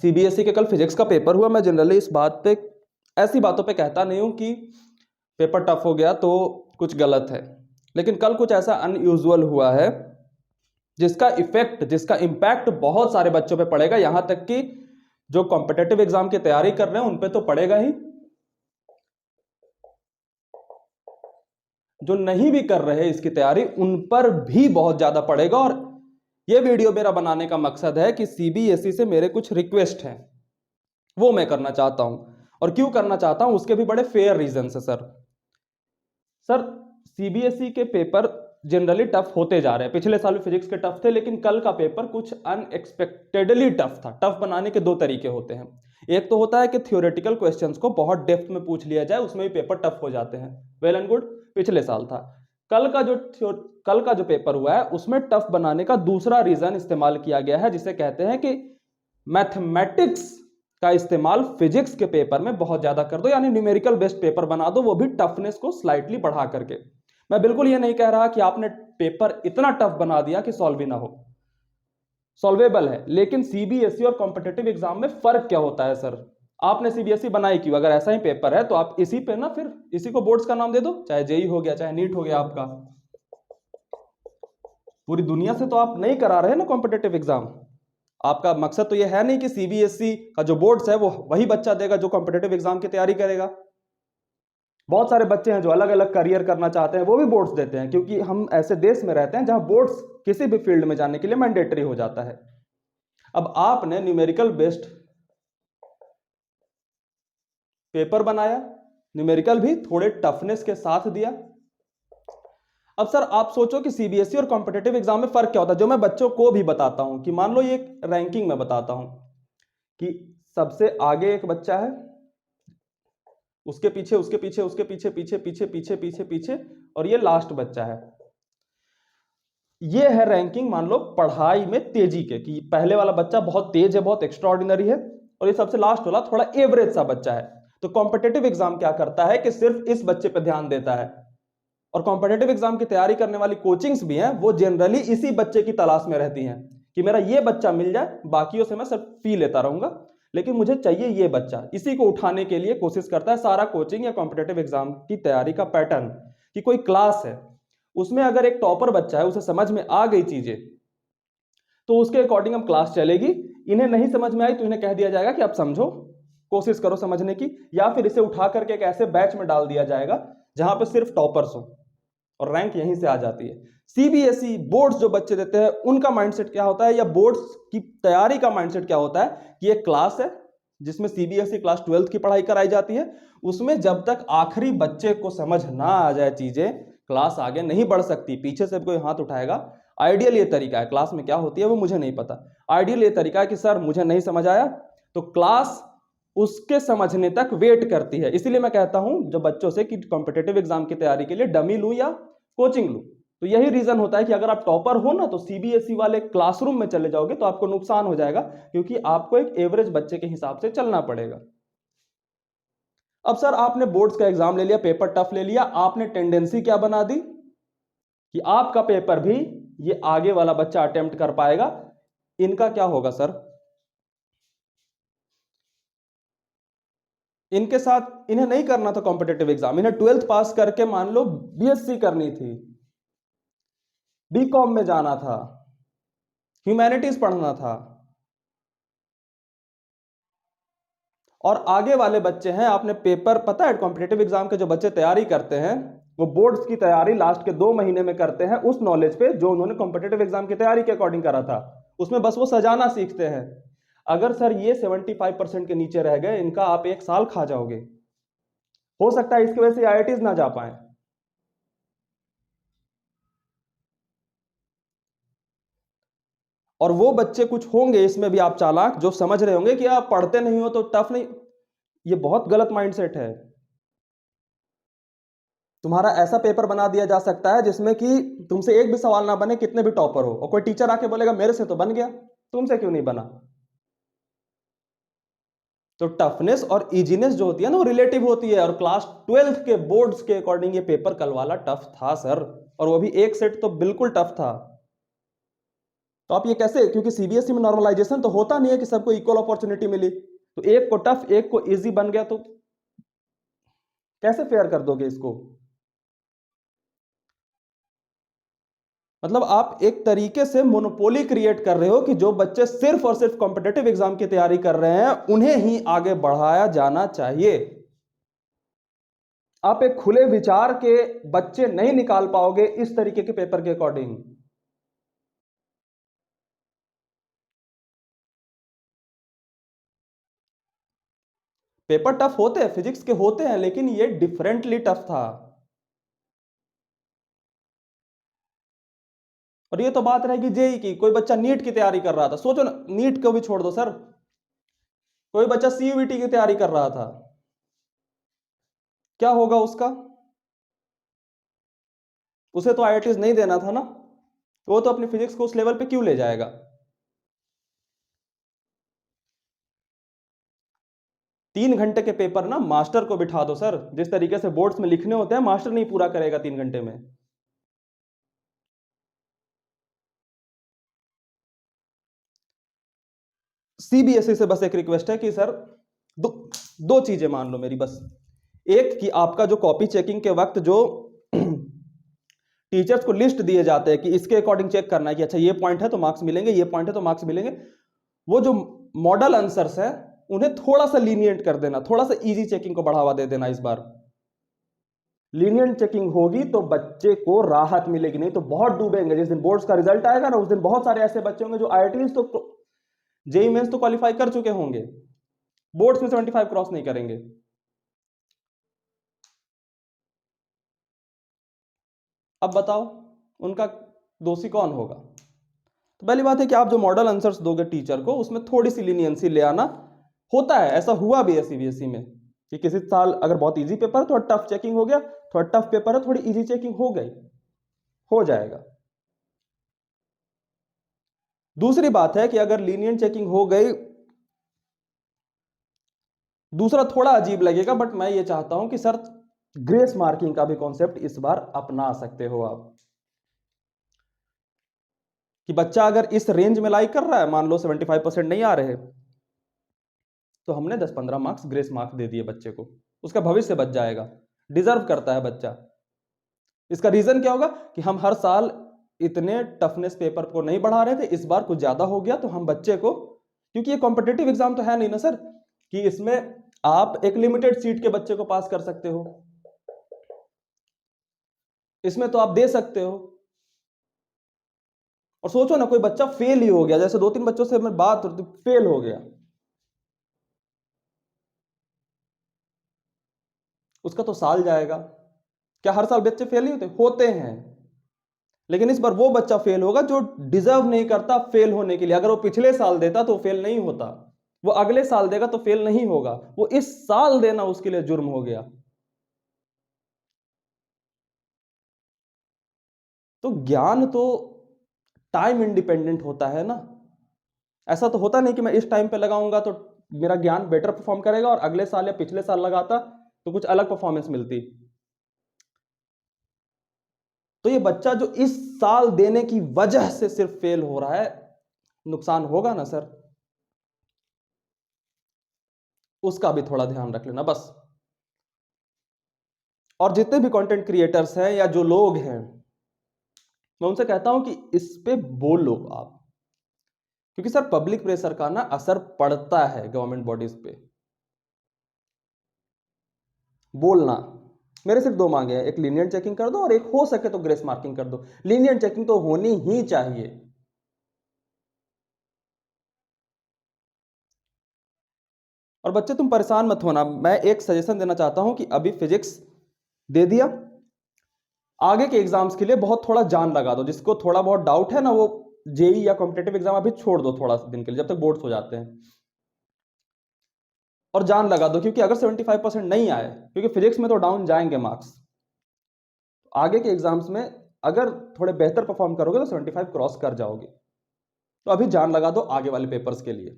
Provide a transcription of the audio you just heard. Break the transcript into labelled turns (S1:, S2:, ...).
S1: CBSE के कल physics का पेपर हुआ। मैं जनरली इस बात पे, ऐसी बातों पे कहता नहीं हूँ कि पेपर टफ हो गया तो कुछ गलत है, लेकिन कल कुछ ऐसा अनयूजुअल हुआ है जिसका इफेक्ट, जिसका इम्पैक्ट बहुत सारे बच्चों पे पड़ेगा। यहां तक कि जो कॉम्पिटिटिव एग्जाम की तैयारी कर रहे हैं उन पे तो पड़ेगा ही, जो नहीं भी कर रहे इसकी तैयारी उन पर भी बहुत ज्यादा पड़ेगा। और यह वीडियो मेरा बनाने का मकसद है कि सीबीएसई से मेरे कुछ रिक्वेस्ट हैं, वो मैं करना चाहता हूं। और क्यों करना चाहता हूं उसके भी बड़े फेयर रीजन है। सर सीबीएसई के पेपर जनरली टफ होते जा रहे हैं। पिछले साल फिजिक्स के टफ थे, लेकिन कल का पेपर कुछ अनएक्सपेक्टेडली टफ था। टफ बनाने के दो तरीके होते हैं। एक तो होता है कि थ्योरेटिकल क्वेश्चंस को बहुत डेप्थ में पूछ लिया जाए, उसमें भी पेपर टफ हो जाते हैं। वेल एंड गुड, पिछले साल था। कल का जो पेपर हुआ है उसमें टफ बनाने का दूसरा रीजन इस्तेमाल किया गया है, जिसे कहते हैं कि मैथमेटिक्स का इस्तेमाल फिजिक्स के पेपर में बहुत ज्यादा कर दो, यानी न्यूमेरिकल बेस्ड पेपर बना दो, वो भी टफनेस को स्लाइटली बढ़ा करके। मैं बिल्कुल ये नहीं कह रहा कि आपने पेपर इतना टफ बना दिया कि सॉल्व ही ना हो, सॉल्वेबल है। लेकिन सीबीएसई और कॉम्पिटिटिव एग्जाम में फर्क क्या होता है सर? आपने सीबीएसई बनाई क्यों? अगर ऐसा ही पेपर है तो आप इसी पे ना, फिर इसी को बोर्ड्स का नाम दे दो, चाहे जेई हो गया, चाहे नीट हो गया। आपका पूरी दुनिया से तो आप नहीं करा रहे ना कॉम्पिटिटिव एग्जाम। आपका मकसद तो यह है नहीं कि सीबीएसई का जो बोर्ड्स है वो वही बच्चा देगा जो कॉम्पिटिटिव एग्जाम की तैयारी करेगा। बहुत सारे बच्चे हैं जो अलग अलग करियर करना चाहते हैं, वो भी बोर्ड्स देते हैं, क्योंकि हम ऐसे देश में रहते हैं जहां बोर्ड्स किसी भी फील्ड में जाने के लिए मैंडेटरी हो जाता है। अब आपने न्यूमेरिकल बेस्ड पेपर बनाया, न्यूमेरिकल भी थोड़े टफनेस के साथ दिया। अब सर आप सोचो कि सीबीएसई और कॉम्पिटिटिव एग्जाम में फर्क क्या होता है, जो मैं बच्चों को भी बताता हूं। कि मान लो ये रैंकिंग में बताता हूं कि सबसे आगे एक बच्चा है, उसके पीछे उसके पीछे उसके पीछे पीछे पीछे पीछे पीछे पीछे, और ये लास्ट बच्चा है। ये है रैंकिंग मान लो पढ़ाई में तेजी के, कि पहले वाला बच्चा बहुत तेज है, बहुत एक्स्ट्राऑर्डिनरी है, और ये सबसे लास्ट वाला थोड़ा एवरेज सा बच्चा है। तो कॉम्पिटिटिव एग्जाम क्या करता है कि सिर्फ इस बच्चे पे ध्यान देता है। और कॉम्पिटिटिव एग्जाम की तैयारी करने वाली कोचिंग्स भी हैं, वो जनरली इसी बच्चे की तलाश में रहती हैं कि मेरा ये बच्चा मिल जाए, बाकियों से मैं सिर्फ फी लेता रहूंगा, लेकिन मुझे चाहिए ये बच्चा। इसी को उठाने के लिए कोशिश करता है सारा कोचिंग या कॉम्पिटिटिव एग्जाम की तैयारी का पैटर्न। कि कोई क्लास है, उसमें अगर एक टॉपर बच्चा है, उसे समझ में आ गई चीजें, तो उसके अकॉर्डिंग हम क्लास चलेगी। इन्हें नहीं समझ में आई तो इन्हें कह दिया जाएगा कि आप समझो, कोशिश करो समझने की, या फिर इसे उठा करके एक ऐसे बैच में डाल दिया जाएगा जहां पर सिर्फ टॉपर्स हो, और रैंक यहीं से आ जाती है। सीबीएसई बोर्ड्स जो बच्चे देते हैं उनका माइंडसेट क्या होता है, या बोर्ड्स की तैयारी का माइंडसेट क्या होता है कि एक क्लास है जिसमें सीबीएसई क्लास 12th की पढ़ाई कराई जाती है, उसमें जब तक आखिरी बच्चे को समझ ना आ जाए चीजें, क्लास आगे नहीं बढ़ सकती। पीछे से कोई हाथ उठाएगा, आइडियल ये तरीका है, क्लास में क्या होती है वो मुझे नहीं पता, आइडियल ये तरीका है कि सर मुझे नहीं समझ आया, तो क्लास उसके समझने तक वेट करती है। इसीलिए मैं कहता हूं जो बच्चों से कि कॉम्पिटिटिव एग्जाम की तैयारी के लिए डमी लूं या कोचिंग लूं, तो यही रीजन होता है कि अगर आप टॉपर हो ना, तो सीबीएसई वाले क्लासरूम में चले जाओगे तो आपको नुकसान हो जाएगा, क्योंकि आपको एक एवरेज बच्चे के हिसाब से चलना पड़ेगा। अब सर आपने बोर्ड्स का एग्जाम ले लिया, पेपर टफ ले लिया, आपने टेंडेंसी क्या बना दी कि आपका पेपर भी ये आगे वाला बच्चा अटेम्प्ट कर पाएगा। इनका क्या होगा सर? इनके साथ इन्हें नहीं करना था कॉम्पिटिटिव एग्जाम, इन्हें 12th पास करके मान लो बीएससी करनी थी, बीकॉम में जाना था, ह्यूमैनिटीज पढ़ना था। और आगे वाले बच्चे हैं, आपने पेपर, पता है कॉम्पिटिटिव एग्जाम के जो बच्चे तैयारी करते हैं वो बोर्ड्स की तैयारी लास्ट के 2 महीने में करते हैं उस नॉलेज पे जो उन्होंने कॉम्पिटिटिव एग्जाम की तैयारी के अकॉर्डिंग करा था। उसमें बस वो सजाना सीखते हैं। अगर सर ये 75% के नीचे रह गए, इनका आप 1 साल खा जाओगे। हो सकता है इसकी वजह से आईआईटीज ना जा पाए। और वो बच्चे कुछ होंगे इसमें भी आप चालाक, जो समझ रहे होंगे कि आप पढ़ते नहीं हो तो टफ नहीं। ये बहुत गलत माइंडसेट है। तुम्हारा ऐसा पेपर बना दिया जा सकता है जिसमें कि तुमसे एक भी सवाल ना बने, कितने भी टॉपर हो, और कोई टीचर आके बोलेगा मेरे से तो बन गया, तुमसे क्यों नहीं बना। तो टफनेस और इजीनेस जो होती है ना, वो रिलेटिव होती है। और क्लास 12th के बोर्ड्स के अकॉर्डिंग ये पेपर कल वाला टफ था सर, और वो भी एक सेट तो बिल्कुल टफ था। तो आप ये कैसे, क्योंकि सीबीएसई में नॉर्मलाइजेशन तो होता नहीं है कि सबको इक्वल अपॉर्चुनिटी मिली, तो एक को टफ एक को इजी बन गया, तो कैसे फेयर कर दोगे इसको? मतलब आप एक तरीके से मोनोपोली क्रिएट कर रहे हो कि जो बच्चे सिर्फ और सिर्फ कॉम्पिटिटिव एग्जाम की तैयारी कर रहे हैं उन्हें ही आगे बढ़ाया जाना चाहिए। आप एक खुले विचार के बच्चे नहीं निकाल पाओगे इस तरीके के पेपर के अकॉर्डिंग। पेपर टफ होते हैं, फिजिक्स के होते हैं, लेकिन ये डिफरेंटली टफ था। और ये तो बात रहेगी जेई की, कोई बच्चा नीट की तैयारी कर रहा था, सोचो ना, नीट को भी छोड़ दो सर, कोई बच्चा सीयूईटी की तैयारी कर रहा था, क्या होगा उसका? उसे तो आईआईटीज नहीं देना था ना, तो वो तो अपनी फिजिक्स को उस लेवल पे क्यों ले जाएगा? 3 घंटे के पेपर ना मास्टर को बिठा दो सर, जिस तरीके से बोर्ड्स में लिखने होते हैं मास्टर नहीं पूरा करेगा 3 घंटे में। सीबीएसई से बस एक रिक्वेस्ट है कि सर दो दो चीजें मान लो मेरी बस। एक कि आपका जो कॉपी चेकिंग के वक्त जो टीचर्स को लिस्ट दिए जाते हैं कि इसके अकॉर्डिंग चेक करना है कि अच्छा ये पॉइंट है तो मार्क्स मिलेंगे, ये पॉइंट है तो मार्क्स मिलेंगे, वो जो मॉडल आंसर्स है उन्हें थोड़ा सा लीनियंट कर देना, थोड़ा सा इजी चेकिंग को बढ़ावा दे देना। इस बार लीनियंट चेकिंग होगी तो बच्चे को राहत मिलेगी, नहीं तो बहुत डूबेंगे। जिस दिन बोर्ड्स का रिजल्ट आएगा ना उस दिन बहुत सारे ऐसे बच्चे होंगे जो आईआईटीज तो जेईई मेंस तो क्वालिफाई कर चुके होंगे, बोर्ड्स में 75 क्रॉस नहीं करेंगे। अब बताओ उनका दोषी कौन होगा? तो पहली बात है कि आप जो मॉडल आंसर्स दोगे टीचर को उसमें थोड़ी सी लीनियंसी ले आना। होता है, ऐसा हुआ भी है सीबीएसई में कि किसी साल अगर बहुत इजी पेपर है थोड़ा टफ चेकिंग हो गया, थोड़ा टफ पेपर है थोड़ी इजी चेकिंग हो गई, हो जाएगा। दूसरी बात है कि अगर लीनियंट चेकिंग हो गई, दूसरा थोड़ा अजीब लगेगा, बट मैं ये चाहता हूं कि सर ग्रेस मार्किंग का भी कॉन्सेप्ट इस बार अपना सकते हो आप, कि बच्चा अगर इस रेंज में लाइक कर रहा है, मान लो 75% नहीं आ रहे, तो हमने 10-15 मार्क्स ग्रेस मार्क्स दे दिए बच्चे को, उसका भविष्य बच जाएगा, डिजर्व करता है बच्चा। इसका रीजन क्या होगा कि हम हर साल इतने टफनेस पेपर को नहीं बढ़ा रहे थे, इस बार कुछ ज्यादा हो गया तो हम बच्चे को, क्योंकि ये कॉम्पिटिटिव एग्जाम तो है नहीं ना सर कि इसमें आप एक लिमिटेड सीट के बच्चे को पास कर सकते हो, इसमें तो आप दे सकते हो। और सोचो ना कोई बच्चा फेल ही हो गया, जैसे 2-3 बच्चों से मैं बात फेल हो गया, उसका तो साल जाएगा। क्या हर साल बच्चे फेल ही होते होते हैं? लेकिन इस बार वो बच्चा फेल होगा जो डिजर्व नहीं करता फेल होने के लिए। अगर वो पिछले साल देता तो फेल नहीं होता, वो अगले साल देगा तो फेल नहीं होगा, वो इस साल देना उसके लिए जुर्म हो गया। तो ज्ञान तो टाइम इंडिपेंडेंट होता है ना, ऐसा तो होता नहीं कि मैं इस टाइम पे लगाऊंगा तो मेरा ज्ञान बेटर परफॉर्म करेगा और अगले साल या पिछले साल लगाता तो कुछ अलग परफॉर्मेंस मिलती। तो ये बच्चा जो इस साल देने की वजह से सिर्फ फेल हो रहा है, नुकसान होगा ना सर, उसका भी थोड़ा ध्यान रख लेना बस। और जितने भी कंटेंट क्रिएटर्स हैं या जो लोग हैं, मैं उनसे कहता हूं कि इस पे बोलो आप, क्योंकि सर पब्लिक प्रेशर का ना असर पड़ता है गवर्नमेंट बॉडीज पे। बोलना, मेरे सिर्फ दो मांगे हैं, एक लीनियंट चेकिंग कर दो और एक हो सके तो ग्रेस मार्किंग कर दो। लीनियंट चेकिंग तो होनी ही चाहिए। और बच्चे तुम परेशान मत होना, मैं एक सजेशन देना चाहता हूं कि अभी फिजिक्स दे दिया, आगे के एग्जाम्स के लिए बहुत थोड़ा जान लगा दो, जिसको थोड़ा बहुत डाउट है ना वो जेई या कॉम्पिटेटिव एग्जाम अभी छोड़ दो थोड़ा सा दिन के लिए जब तक बोर्ड्स हो जाते हैं, और जान लगा दो। क्योंकि अगर 75% नहीं आए, क्योंकि फिजिक्स में तो डाउन जाएंगे मार्क्स, आगे के एग्जाम्स में अगर थोड़े बेहतर परफॉर्म करोगे तो 75 क्रॉस कर जाओगे। तो अभी जान लगा दो आगे वाले पेपर्स के लिए।